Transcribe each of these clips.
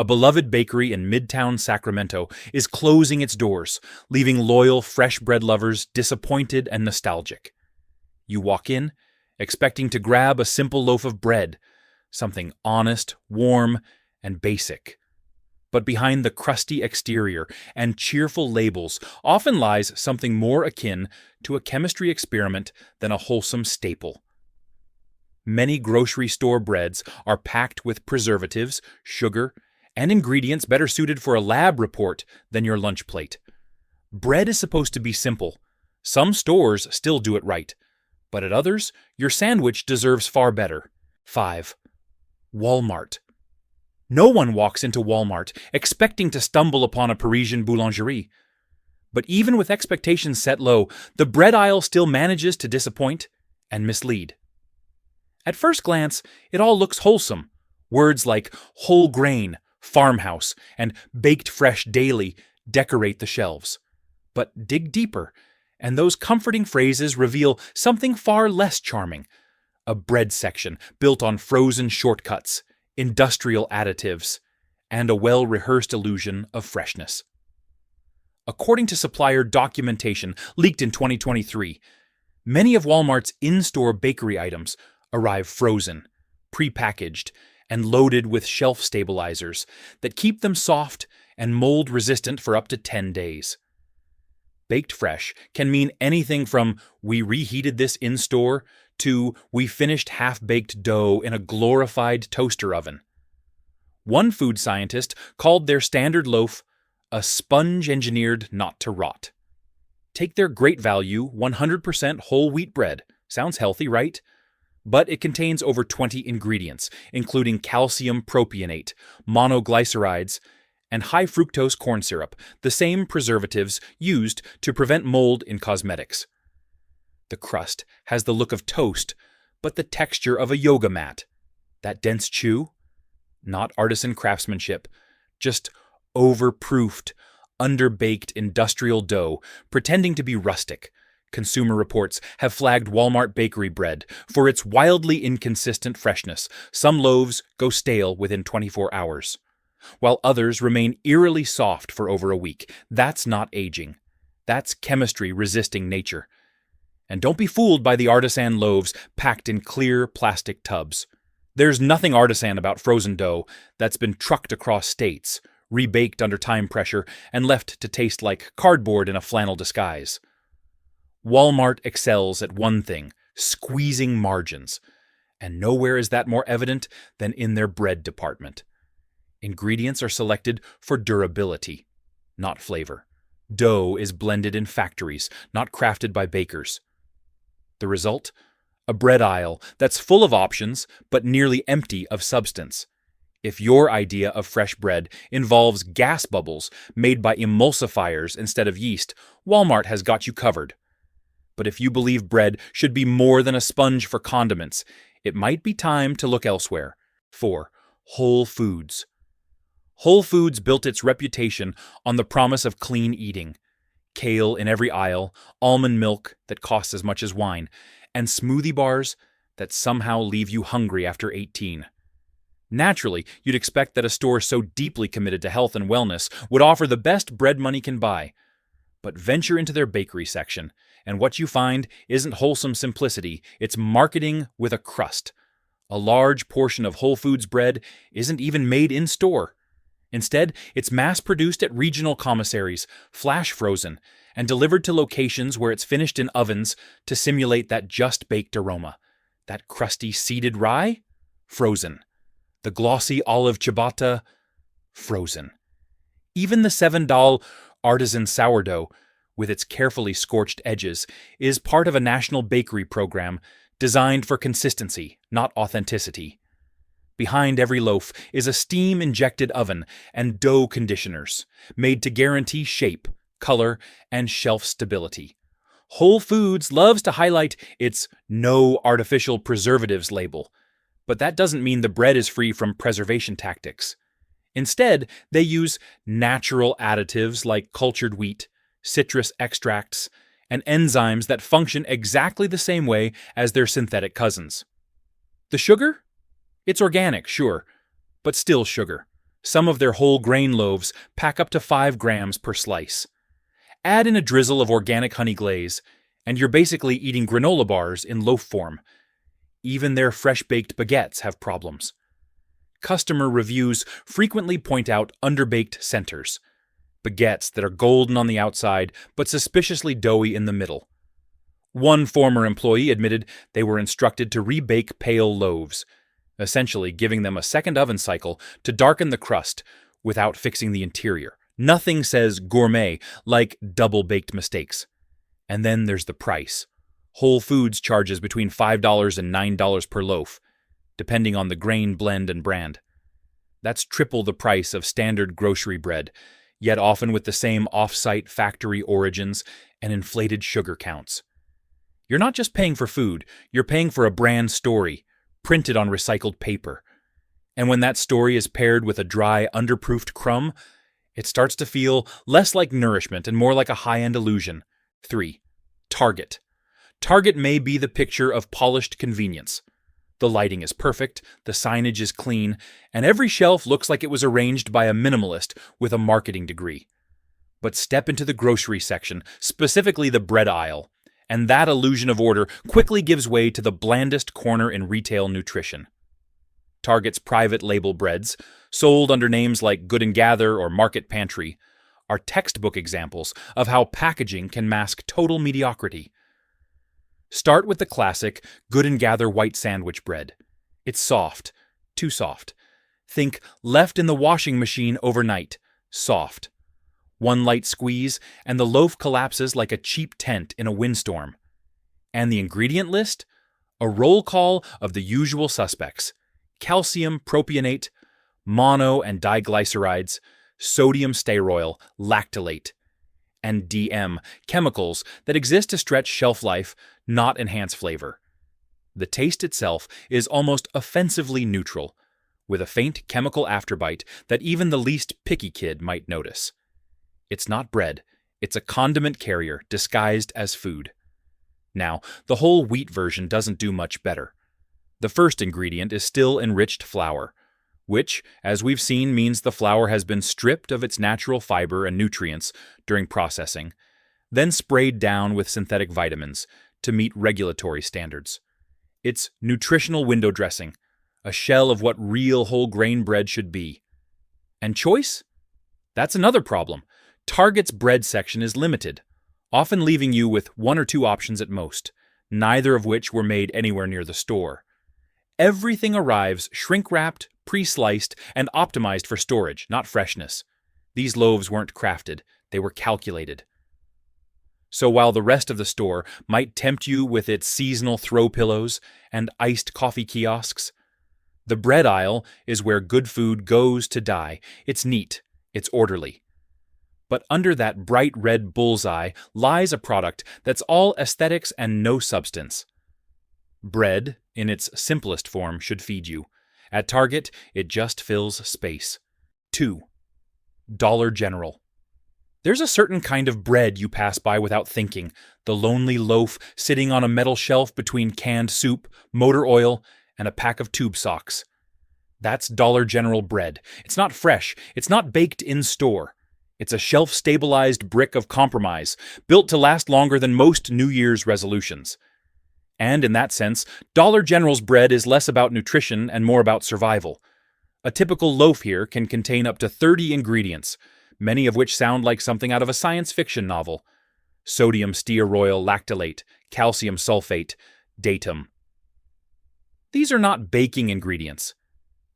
A beloved bakery in Midtown Sacramento is closing its doors, leaving loyal fresh bread lovers disappointed and nostalgic. You walk in, expecting to grab a simple loaf of bread, something honest, warm, and basic. But behind the crusty exterior and cheerful labels often lies something more akin to a chemistry experiment than a wholesome staple. Many grocery store breads are packed with preservatives, sugar, and ingredients better suited for a lab report than your lunch plate. Bread is supposed to be simple. Some stores still do it right, but at others, your sandwich deserves far better. 5. Walmart. No one walks into Walmart expecting to stumble upon a Parisian boulangerie. But even with expectations set low, the bread aisle still manages to disappoint and mislead. At first glance, it all looks wholesome. Words like whole grain, farmhouse, and baked fresh daily decorate the shelves. But dig deeper, and those comforting phrases reveal something far less charming. A bread section built on frozen shortcuts, industrial additives, and a well-rehearsed illusion of freshness. According to supplier documentation leaked in 2023, many of Walmart's in-store bakery items arrive frozen, pre-packaged, and loaded with shelf stabilizers that keep them soft and mold-resistant for up to 10 days. Baked fresh can mean anything from "we reheated this in-store" to "we finished half-baked dough in a glorified toaster oven." One food scientist called their standard loaf a sponge engineered not to rot. Take their great value 100% whole wheat bread. Sounds healthy, right? But it contains over 20 ingredients, including calcium propionate, monoglycerides, and high fructose corn syrup, the same preservatives used to prevent mold in cosmetics. The crust has the look of toast, but the texture of a yoga mat. That dense chew? Not artisan craftsmanship, just overproofed, underbaked industrial dough, pretending to be rustic. Consumer Reports have flagged Walmart bakery bread for its wildly inconsistent freshness. Some loaves go stale within 24 hours, while others remain eerily soft for over a week. That's not aging. That's chemistry resisting nature. And don't be fooled by the artisan loaves packed in clear plastic tubs. There's nothing artisan about frozen dough that's been trucked across states, rebaked under time pressure, and left to taste like cardboard in a flannel disguise. Walmart excels at one thing: squeezing margins. And nowhere is that more evident than in their bread department. Ingredients are selected for durability, not flavor. Dough is blended in factories, not crafted by bakers. The result? A bread aisle that's full of options, but nearly empty of substance. If your idea of fresh bread involves gas bubbles made by emulsifiers instead of yeast, Walmart has got you covered. But if you believe bread should be more than a sponge for condiments, it might be time to look elsewhere. 4. Whole Foods. Whole Foods built its reputation on the promise of clean eating. Kale in every aisle, almond milk that costs as much as wine, and smoothie bars that somehow leave you hungry after 18. Naturally, you'd expect that a store so deeply committed to health and wellness would offer the best bread money can buy. But venture into their bakery section, and what you find isn't wholesome simplicity, it's marketing with a crust. A large portion of Whole Foods bread isn't even made in store. Instead, it's mass-produced at regional commissaries, flash-frozen, and delivered to locations where it's finished in ovens to simulate that just-baked aroma. That crusty seeded rye? Frozen. The glossy olive ciabatta? Frozen. Even the $7 artisan sourdough, with its carefully scorched edges, is part of a national bakery program designed for consistency, not authenticity. Behind every loaf is a steam-injected oven and dough conditioners, made to guarantee shape, color, and shelf stability. Whole Foods loves to highlight its "no artificial preservatives" label, but that doesn't mean the bread is free from preservation tactics. Instead, they use natural additives like cultured wheat, citrus extracts, and enzymes that function exactly the same way as their synthetic cousins. The sugar? It's organic, sure, but still sugar. Some of their whole grain loaves pack up to 5 grams per slice. Add in a drizzle of organic honey glaze, and you're basically eating granola bars in loaf form. Even their fresh-baked baguettes have problems. Customer reviews frequently point out underbaked centers, baguettes that are golden on the outside but suspiciously doughy in the middle. One former employee admitted they were instructed to rebake pale loaves, essentially giving them a second oven cycle to darken the crust without fixing the interior. Nothing says gourmet like double-baked mistakes. And then there's the price. Whole Foods charges between $5 and $9 per loaf, depending on the grain, blend, and brand. That's triple the price of standard grocery bread, yet often with the same off-site factory origins and inflated sugar counts. You're not just paying for food, you're paying for a brand story, printed on recycled paper. And when that story is paired with a dry, underproofed crumb, it starts to feel less like nourishment and more like a high-end illusion. 3. Target. Target may be the picture of polished convenience. The lighting is perfect, the signage is clean, and every shelf looks like it was arranged by a minimalist with a marketing degree. But step into the grocery section, specifically the bread aisle, and that illusion of order quickly gives way to the blandest corner in retail nutrition. Target's private label breads, sold under names like Good & Gather or Market Pantry, are textbook examples of how packaging can mask total mediocrity. Start with the classic Good & Gather white sandwich bread. It's soft, too soft. Think left in the washing machine overnight, soft. One light squeeze, and the loaf collapses like a cheap tent in a windstorm. And the ingredient list? A roll call of the usual suspects: calcium propionate, mono and diglycerides, sodium stearoyl, lactylate, and DM, chemicals that exist to stretch shelf life, not enhance flavor. The taste itself is almost offensively neutral, with a faint chemical afterbite that even the least picky kid might notice. It's not bread, it's a condiment carrier disguised as food. Now, the whole wheat version doesn't do much better. The first ingredient is still enriched flour, which, as we've seen, means the flour has been stripped of its natural fiber and nutrients during processing, then sprayed down with synthetic vitamins to meet regulatory standards. It's nutritional window dressing, a shell of what real whole grain bread should be. And choice? That's another problem. Target's bread section is limited, often leaving you with 1 or 2 options at most, neither of which were made anywhere near the store. Everything arrives shrink-wrapped, pre-sliced, and optimized for storage, not freshness. These loaves weren't crafted, they were calculated. So while the rest of the store might tempt you with its seasonal throw pillows and iced coffee kiosks, the bread aisle is where good food goes to die. It's neat, it's orderly. But under that bright red bullseye lies a product that's all aesthetics and no substance. Bread, in its simplest form, should feed you. At Target, it just fills space. 2. Dollar General. There's a certain kind of bread you pass by without thinking, the lonely loaf sitting on a metal shelf between canned soup, motor oil, and a pack of tube socks. That's Dollar General bread. It's not fresh, it's not baked in store. It's a shelf-stabilized brick of compromise, built to last longer than most New Year's resolutions. And in that sense, Dollar General's bread is less about nutrition and more about survival. A typical loaf here can contain up to 30 ingredients, many of which sound like something out of a science fiction novel. Sodium stearoyl lactylate, calcium sulfate, datum. These are not baking ingredients.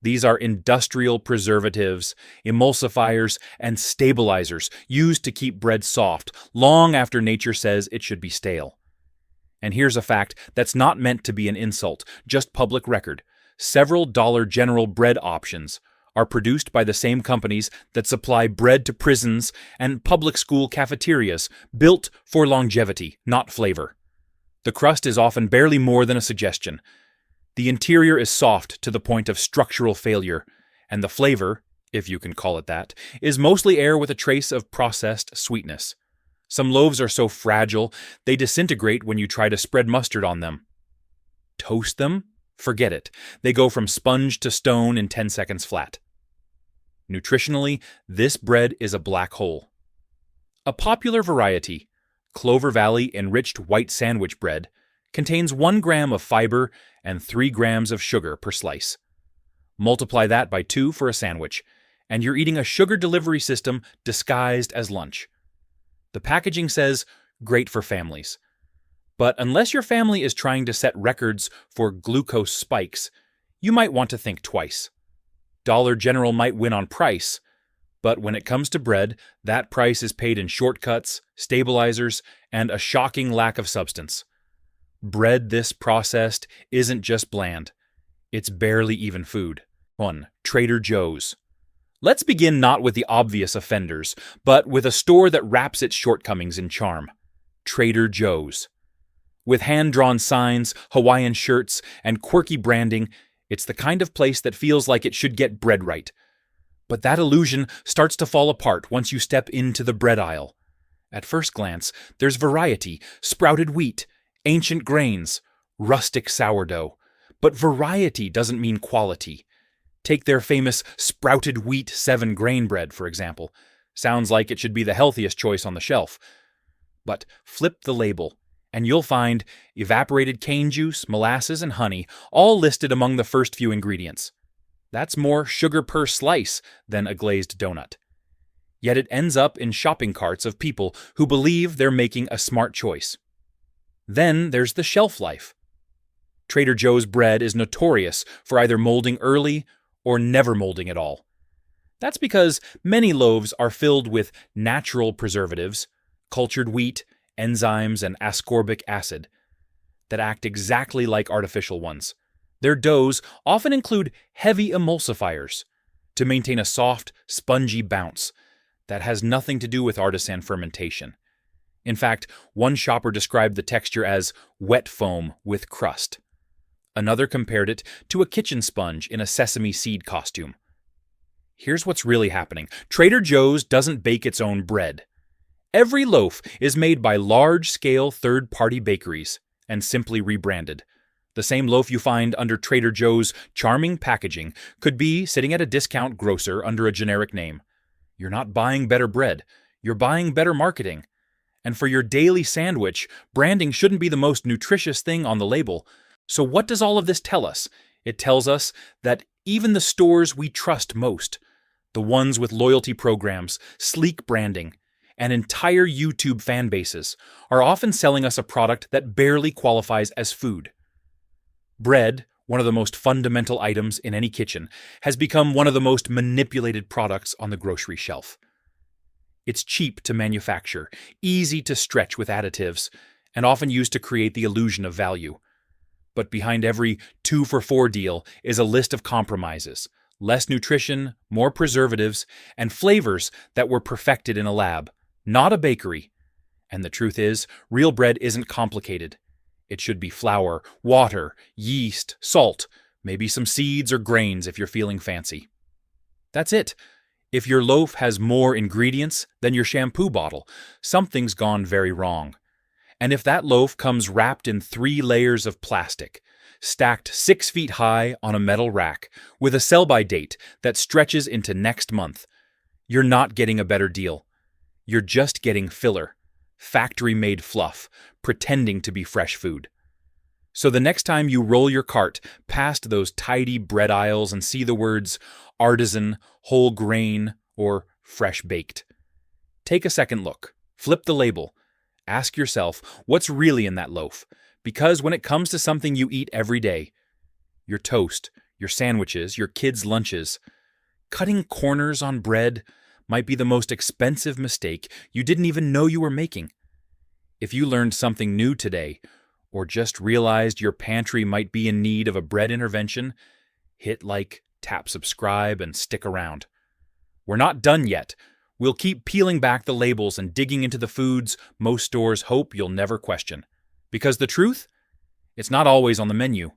These are industrial preservatives, emulsifiers, and stabilizers used to keep bread soft long after nature says it should be stale. And here's a fact that's not meant to be an insult, just public record. Several Dollar General bread options are produced by the same companies that supply bread to prisons and public school cafeterias, built for longevity, not flavor. The crust is often barely more than a suggestion. The interior is soft to the point of structural failure, and the flavor, if you can call it that, is mostly air with a trace of processed sweetness. Some loaves are so fragile, they disintegrate when you try to spread mustard on them. Toast them? Forget it. They go from sponge to stone in 10 seconds flat. Nutritionally, this bread is a black hole. A popular variety, Clover Valley enriched white sandwich bread, contains 1 gram of fiber and 3 grams of sugar per slice. Multiply that by 2 for a sandwich, and you're eating a sugar delivery system disguised as lunch. The packaging says, great for families. But unless your family is trying to set records for glucose spikes, you might want to think twice. Dollar General might win on price, but when it comes to bread, that price is paid in shortcuts, stabilizers, and a shocking lack of substance. Bread this processed isn't just bland. It's barely even food. 1. Trader Joe's. Let's begin not with the obvious offenders, but with a store that wraps its shortcomings in charm. Trader Joe's. With hand-drawn signs, Hawaiian shirts, and quirky branding, it's the kind of place that feels like it should get bread right. But that illusion starts to fall apart once you step into the bread aisle. At first glance, there's variety, sprouted wheat, ancient grains, rustic sourdough. But variety doesn't mean quality. Take their famous sprouted wheat 7-grain bread, for example. Sounds like it should be the healthiest choice on the shelf. But flip the label, and you'll find evaporated cane juice, molasses, and honey, all listed among the first few ingredients. That's more sugar per slice than a glazed donut. Yet it ends up in shopping carts of people who believe they're making a smart choice. Then there's the shelf life. Trader Joe's bread is notorious for either molding early or never molding at all. That's because many loaves are filled with natural preservatives, cultured wheat, enzymes, and ascorbic acid that act exactly like artificial ones. Their doughs often include heavy emulsifiers to maintain a soft, spongy bounce that has nothing to do with artisan fermentation. In fact, one shopper described the texture as wet foam with crust. Another compared it to a kitchen sponge in a sesame seed costume. Here's what's really happening. Trader Joe's doesn't bake its own bread. Every loaf is made by large-scale third-party bakeries and simply rebranded. The same loaf you find under Trader Joe's charming packaging could be sitting at a discount grocer under a generic name. You're not buying better bread. You're buying better marketing. And for your daily sandwich, branding shouldn't be the most nutritious thing on the label. So what does all of this tell us? It tells us that even the stores we trust most, the ones with loyalty programs, sleek branding, and entire YouTube fan bases, are often selling us a product that barely qualifies as food. Bread, one of the most fundamental items in any kitchen, has become one of the most manipulated products on the grocery shelf. It's cheap to manufacture, easy to stretch with additives, and often used to create the illusion of value. But behind every 2-for-4 deal is a list of compromises, less nutrition, more preservatives, and flavors that were perfected in a lab, not a bakery. And the truth is, real bread isn't complicated. It should be flour, water, yeast, salt, maybe some seeds or grains if you're feeling fancy. That's it. If your loaf has more ingredients than your shampoo bottle, something's gone very wrong. And if that loaf comes wrapped in 3 layers of plastic, stacked 6 feet high on a metal rack, with a sell-by date that stretches into next month, you're not getting a better deal. You're just getting filler, factory-made fluff, pretending to be fresh food. So the next time you roll your cart past those tidy bread aisles and see the words artisan, whole grain, or fresh baked, take a second look, flip the label, ask yourself what's really in that loaf, because when it comes to something you eat every day, your toast, your sandwiches, your kids' lunches, cutting corners on bread might be the most expensive mistake you didn't even know you were making. If you learned something new today, or just realized your pantry might be in need of a bread intervention, hit like, tap subscribe, and stick around. We're not done yet. We'll keep peeling back the labels and digging into the foods most stores hope you'll never question. Because the truth? It's not always on the menu.